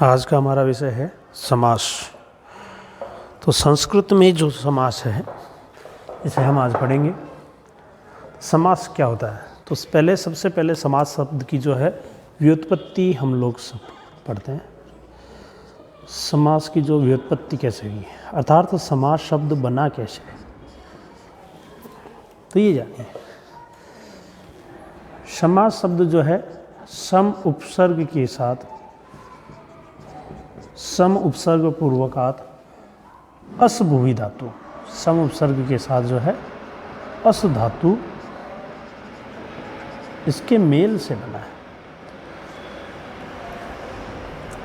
आज का हमारा विषय है समास। तो संस्कृत में जो समास है इसे हम आज पढ़ेंगे। समास क्या होता है? तो सबसे पहले समास शब्द की जो है व्युत्पत्ति हम लोग सब पढ़ते हैं। समास की जो व्युत्पत्ति कैसे हुई, अर्थात तो समास शब्द बना कैसे, तो ये जानिए। समास शब्द जो है सम उपसर्ग के साथ सम उपसर्ग पूर्वकात अस भूमि धातु, सम उपसर्ग के साथ जो है अस धातु, इसके मेल से बना है।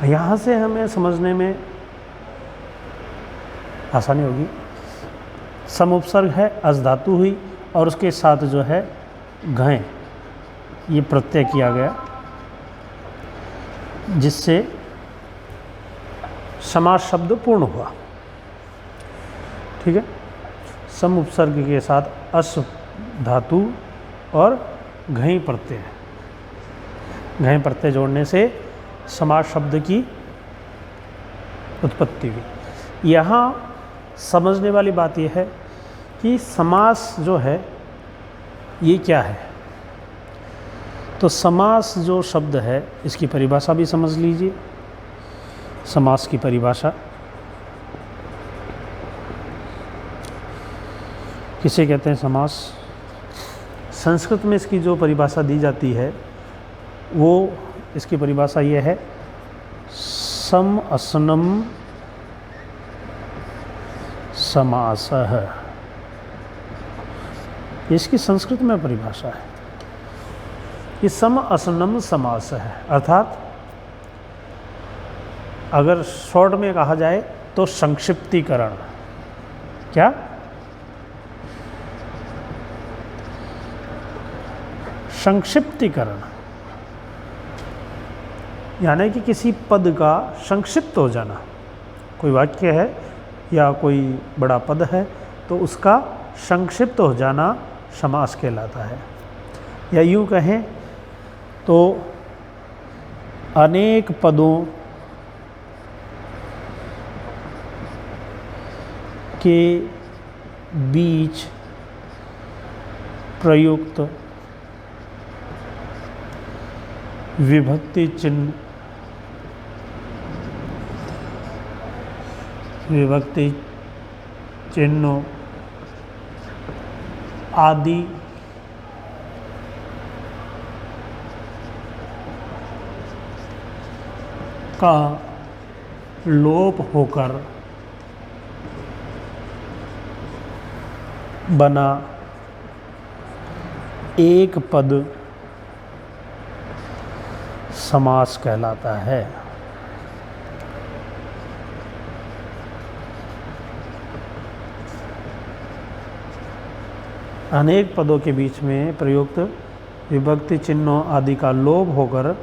यहाँ से हमें समझने में आसानी होगी। सम उपसर्ग है, अस धातु हुई और उसके साथ जो है घय, ये प्रत्यय किया गया, जिससे समास शब्द पूर्ण हुआ। ठीक है, सम उपसर्ग के साथ अस धातु और घय प्रत्यय, घय प्रत्यय जोड़ने से समास शब्द की उत्पत्ति हुई। यहाँ समझने वाली बात यह है कि समास जो है ये क्या है। तो समास जो शब्द है इसकी परिभाषा भी समझ लीजिए। समास की परिभाषा किसे कहते हैं? समास। संस्कृत में इसकी जो परिभाषा दी जाती है वो, इसकी परिभाषा ये है, सम असनम समासः। इसकी संस्कृत में परिभाषा है। ये सम असनम समास है, अर्थात अगर शॉर्ट में कहा जाए तो संक्षिप्तीकरण। क्या? संक्षिप्तीकरण, यानी कि किसी पद का संक्षिप्त हो जाना। कोई वाक्य है या कोई बड़ा पद है तो उसका संक्षिप्त हो जाना समास कहलाता है। या यूँ कहें तो अनेक पदों के बीच प्रयुक्त विभक्ति चिन्ह, विभक्ति चिन्हों आदि का लोप होकर बना एक पद समास कहलाता है। अनेक पदों के बीच में प्रयुक्त विभक्ति चिन्हों आदि का लोप होकर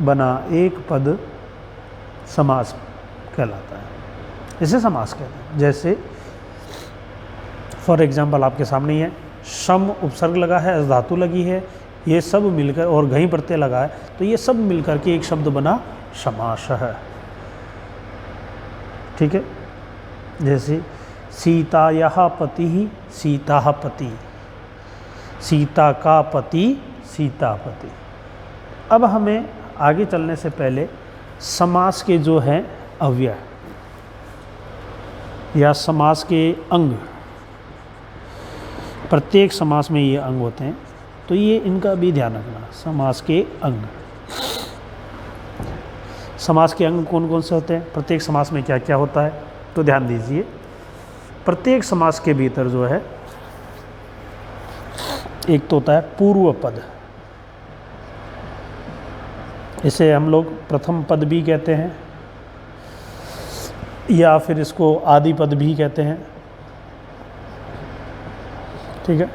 बना एक पद समास कहलाता है। इसे समास कहते हैं। जैसे फॉर एग्जाम्पल आपके सामने ही है, सम उपसर्ग लगा है, अस धातु लगी है, ये सब मिलकर, और घई प्रत्यय लगा है, तो ये सब मिलकर के एक शब्द बना समास है। ठीक है, जैसे सीतायाः पतिः सीताः पति, सीता का पति सीतापति। अब हमें आगे चलने से पहले समास के जो हैं अव्यय या समास के अंग, प्रत्येक समास में ये अंग होते हैं, तो ये इनका भी ध्यान रखना। समास के अंग, समास के अंग कौन कौन से होते हैं, प्रत्येक समास में क्या क्या होता है, तो ध्यान दीजिए। प्रत्येक समास के भीतर जो है एक तो होता है पूर्व पद, इसे हम लोग प्रथम पद भी कहते हैं या फिर इसको आदि पद भी कहते हैं। ठीक है।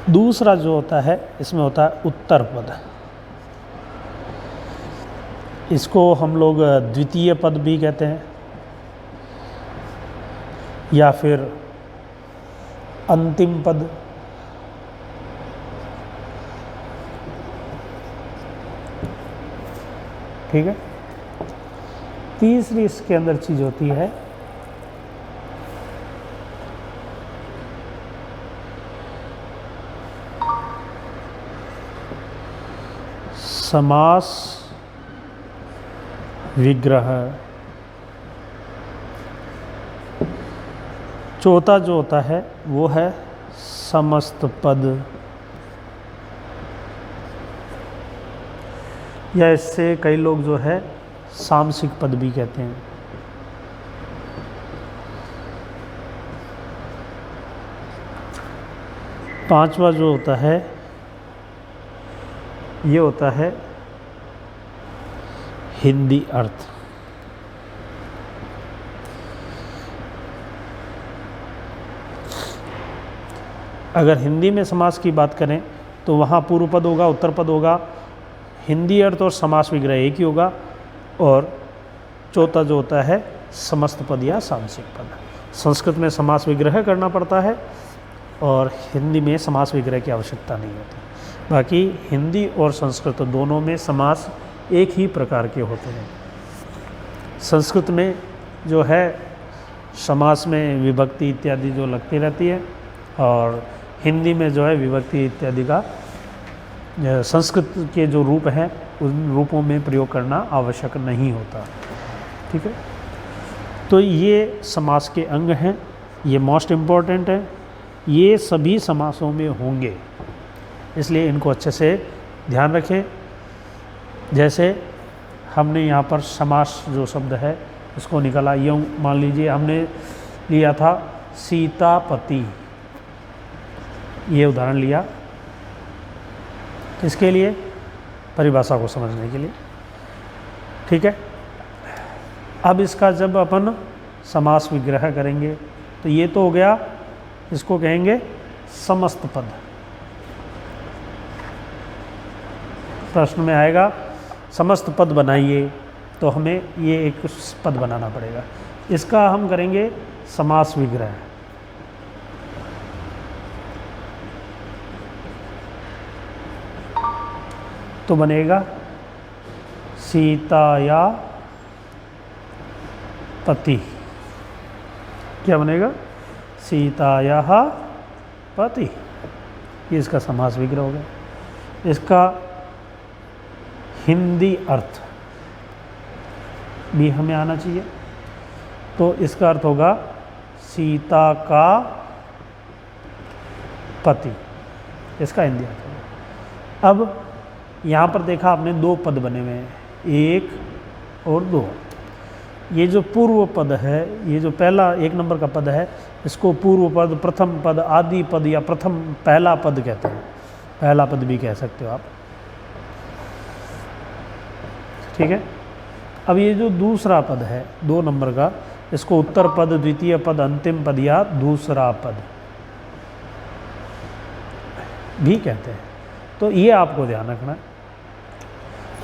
दूसरा जो होता है इसमें होता है उत्तर पद, इसको हम लोग द्वितीय पद भी कहते हैं या फिर अंतिम पद। ठीक है। तीसरी इसके अंदर चीज होती है समास विग्रह। चौथा जो होता है वो है समस्त पद, या इससे कई लोग जो है सामसिक पद भी कहते हैं। पांचवा जो होता है ये होता है हिंदी अर्थ। अगर हिंदी में समास की बात करें तो वहाँ पूर्व पद होगा, उत्तर पद होगा, हिंदी अर्थ और समास विग्रह एक ही होगा, और चौथा जो होता है समस्त पद या सामसिक पद। संस्कृत में समास विग्रह करना पड़ता है और हिंदी में समास विग्रह की आवश्यकता नहीं होती। बाकी हिंदी और संस्कृत दोनों में समास एक ही प्रकार के होते हैं। संस्कृत में जो है समास में विभक्ति इत्यादि जो लगती रहती है, और हिंदी में जो है विभक्ति इत्यादि का संस्कृत के जो रूप हैं उन रूपों में प्रयोग करना आवश्यक नहीं होता। ठीक है, तो ये समास के अंग हैं, ये मोस्ट इम्पॉर्टेंट है, ये सभी समासों में होंगे, इसलिए इनको अच्छे से ध्यान रखें। जैसे हमने यहाँ पर समास जो शब्द है इसको निकाला, यूँ मान लीजिए हमने लिया था सीतापति, ये उदाहरण लिया, इसके लिए परिभाषा को समझने के लिए। ठीक है, अब इसका जब अपन समास विग्रह करेंगे तो ये तो हो गया, इसको कहेंगे समस्त पद। प्रश्न में आएगा समस्त पद बनाइए, तो हमें ये एक पद बनाना पड़ेगा, इसका हम करेंगे समास विग्रह। तो बनेगा सीताया पति। क्या बनेगा? सीताया पति, ये इसका समास विग्रह हो गया। इसका हिंदी अर्थ भी हमें आना चाहिए, तो इसका अर्थ होगा सीता का पति, इसका हिंदी अर्थ होगा। अब यहाँ पर देखा आपने दो पद बने हुए हैं, एक और दो। ये जो पूर्व पद है, ये जो पहला एक नंबर का पद है, इसको पूर्व पद, प्रथम पद, आदि पद या प्रथम पहला पद कहते हैं, पहला पद भी कह सकते हो आप। ठीक है, अब ये जो दूसरा पद है दो नंबर का, इसको उत्तर पद, द्वितीय पद, अंतिम पद या दूसरा पद भी कहते हैं। तो ये आपको ध्यान रखना है।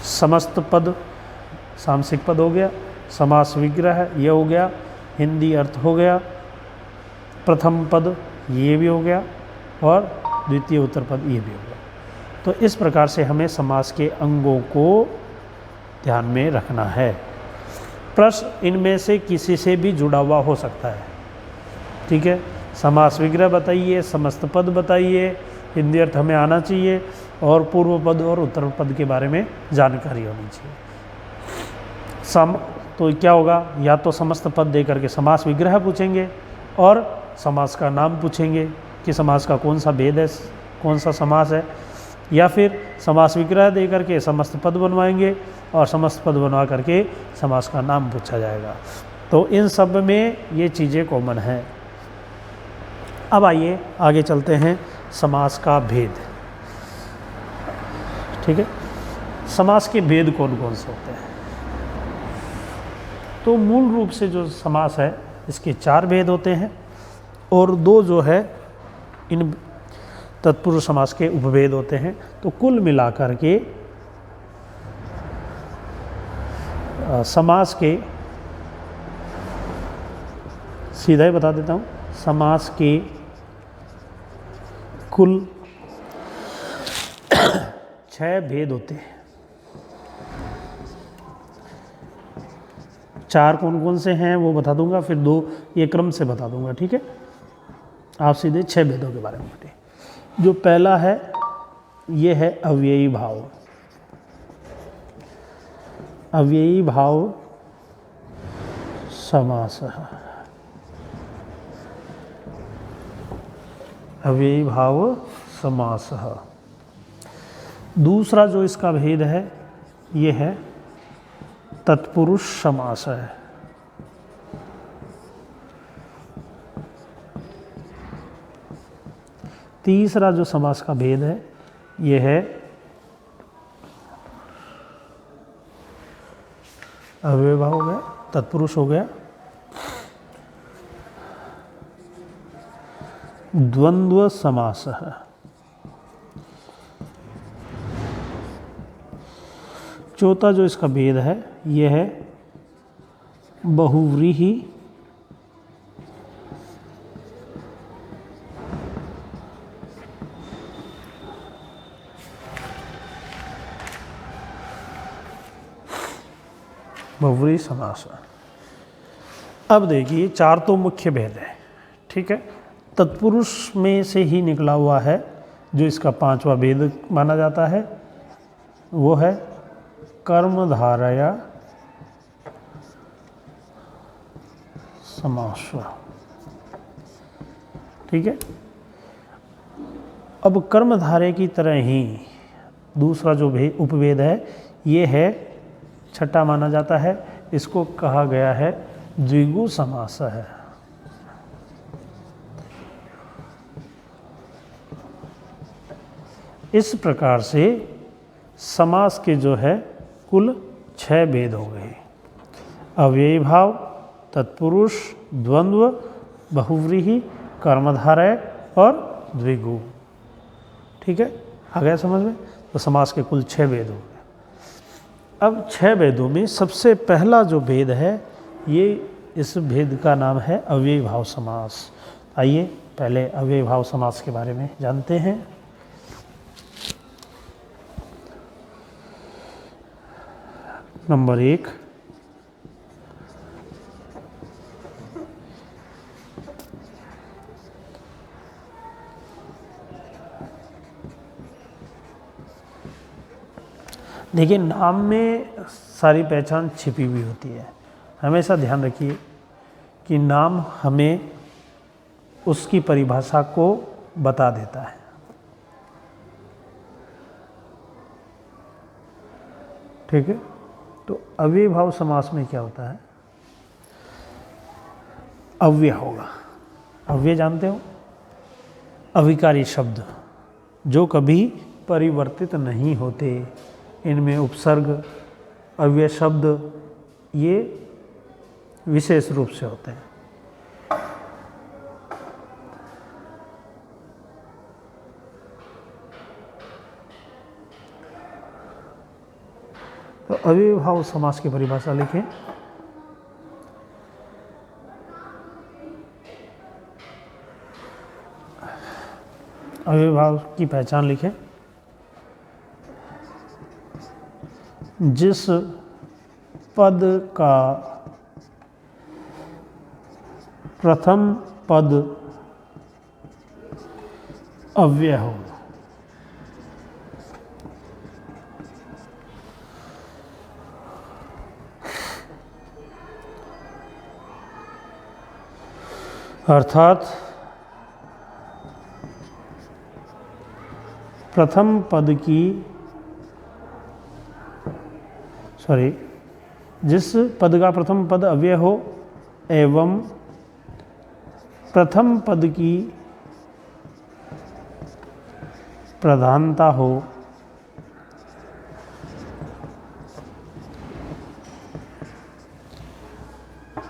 समस्त पद सामसिक पद हो गया, समास विग्रह ये हो गया, हिंदी अर्थ हो गया, प्रथम पद ये भी हो गया, और द्वितीय उत्तर पद ये भी हो गया। तो इस प्रकार से हमें समास के अंगों को ध्यान में रखना है। प्रश्न इनमें से किसी से भी जुड़ा हुआ हो सकता है। ठीक है, समास विग्रह बताइए, समस्त पद बताइए, हिंदी अर्थ हमें आना चाहिए, और पूर्व पद और उत्तर पद के बारे में जानकारी होनी चाहिए। तो क्या होगा, या तो समस्त पद दे करके समास विग्रह पूछेंगे, और समास का नाम पूछेंगे कि समास का कौन सा भेद है, कौन सा समास है, या फिर समास विग्रह दे करके समस्त पद बनवाएंगे, और समस्त पद बनवा करके समास का नाम पूछा जाएगा। तो इन सब में ये चीज़ें कॉमन हैं। अब आइए आगे चलते हैं, समास का भेद। ठीक है, समास के भेद कौन कौन से होते हैं? तो मूल रूप से जो समास है इसके 4 भेद होते हैं, और 2 जो है इन तत्पुरुष समास के उपभेद होते हैं। तो कुल मिलाकर के समास के, सीधा ही बता देता हूँ, समास के कुल 6 भेद होते हैं। 4 कौन कौन से हैं वो बता दूंगा, फिर 2 ये क्रम से बता दूंगा, ठीक है। आप सीधे 6 भेदों के बारे में बताइए। जो पहला है ये है अव्ययी भाव। अव्ययी भाव समास। अव्ययी भाव समास। दूसरा जो इसका भेद है ये है तत्पुरुष समास है। तीसरा जो समास का भेद है ये है अव्ययी भाव हो गया, तत्पुरुष हो गया, द्वंद्व समास है। चौथा जो इसका भेद है यह है बहुव्रीहि बहुव्रीहि समास। अब देखिए 4 तो मुख्य भेद है, ठीक है। तत्पुरुष में से ही निकला हुआ है जो इसका 5वां भेद माना जाता है, वो है कर्मधारया समास, ठीक है। अब कर्मधारय की तरह ही दूसरा जो उपभेद है ये है 6ठा माना जाता है, इसको कहा गया है द्विगु समास है। इस प्रकार से समास के जो है कुल 6 भेद हो गए। अव्ययी भाव, तत्पुरुष, द्वंद्व, बहुव्रीहि, कर्मधारय और द्विगु, ठीक है। आ गया समझ में? तो समास के कुल 6 भेद हो गए। अब 6 भेदों में सबसे पहला जो भेद है ये इस भेद का नाम है अव्ययी भाव समास। आइए पहले अव्ययी भाव समास के बारे में जानते हैं। नंबर 1, देखिए नाम में सारी पहचान छिपी हुई होती है। हमेशा ध्यान रखिए कि नाम हमें उसकी परिभाषा को बता देता है। ठीक है, तो अव्ययी भाव समास में क्या होता है? अव्यय होगा। अव्यय जानते हो? अविकारी शब्द जो कभी परिवर्तित नहीं होते, इनमें उपसर्ग अव्यय शब्द ये विशेष रूप से होते हैं। तो अव्ययी भाव समास की परिभाषा लिखें। अव्ययी भाव की पहचान लिखें। जिस पद का प्रथम पद अव्यय हो, अर्थात प्रथम पद की जिस पद का प्रथम पद अव्यय हो एवं प्रथम पद की प्रधानता हो,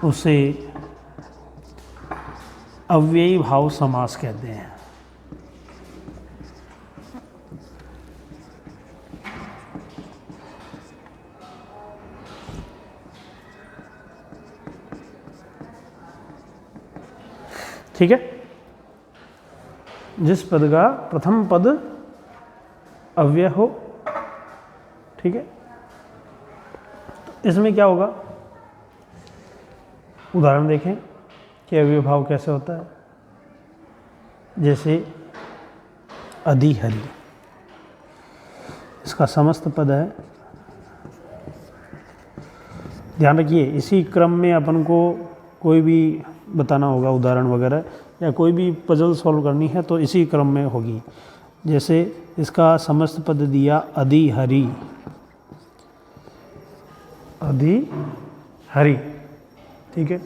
उसे अव्ययी भाव समास कहते हैं। ठीक है, जिस पद का प्रथम पद अव्यय हो, ठीक है, तो इसमें क्या होगा? उदाहरण देखें कि अव्ययभाव कैसे होता है। जैसे अधिहरि, इसका समस्त पद है। ध्यान रखिए, इसी क्रम में अपन को कोई भी बताना होगा उदाहरण वगैरह, या कोई भी पजल सॉल्व करनी है तो इसी क्रम में होगी। जैसे इसका समस्त पद दिया अधिहरि, अधिहरि, ठीक है।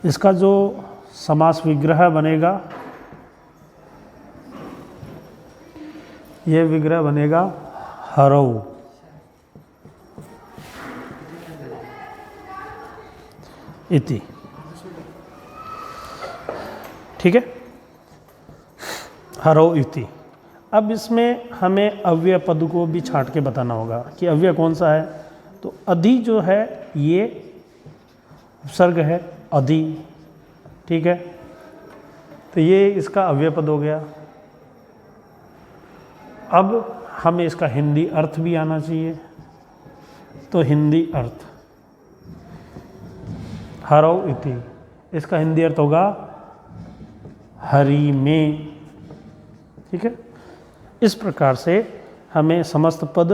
इसका जो समास विग्रह बनेगा, यह विग्रह बनेगा हरौ, इति, ठीक है, हरौ इति। अब इसमें हमें अव्यय पद को भी छांट के बताना होगा कि अव्यय कौन सा है। तो अधि जो है ये उपसर्ग है, अधि, ठीक है, तो ये इसका अव्यय पद हो गया। अब हमें इसका हिंदी अर्थ भी आना चाहिए, तो हिंदी अर्थ हरौ इति, इसका हिंदी अर्थ होगा हरि में, ठीक है। इस प्रकार से हमें समस्त पद,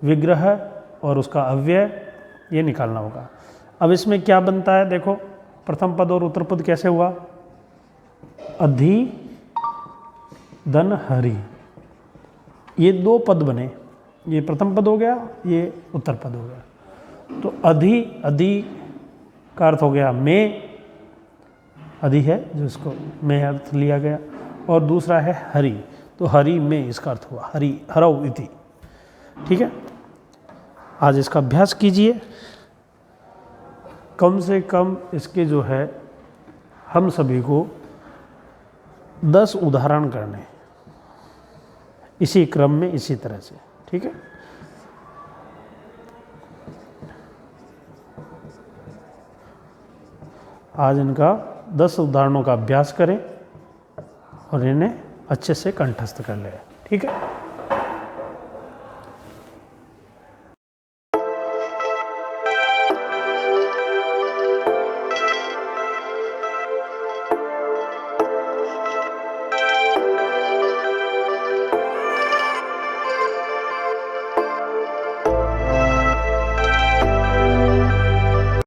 विग्रह और उसका अव्यय ये निकालना होगा। अब इसमें क्या बनता है देखो, प्रथम पद और उत्तर पद कैसे हुआ, अधि धन हरि, ये दो पद बने, ये प्रथम पद हो गया, ये उत्तर पद हो गया। तो अधि, अधि का अर्थ हो गया में, अधि है जिसको में अर्थ लिया गया, और दूसरा है हरि, तो हरि में इसका अर्थ हुआ हरि, हरौ इति, ठीक है। आज इसका अभ्यास कीजिए, कम से कम इसके जो है हम सभी को 10 उदाहरण करने, इसी क्रम में, इसी तरह से, ठीक है। आज इनका 10 उदाहरणों का अभ्यास करें और इन्हें अच्छे से कंठस्थ कर लें, ठीक है।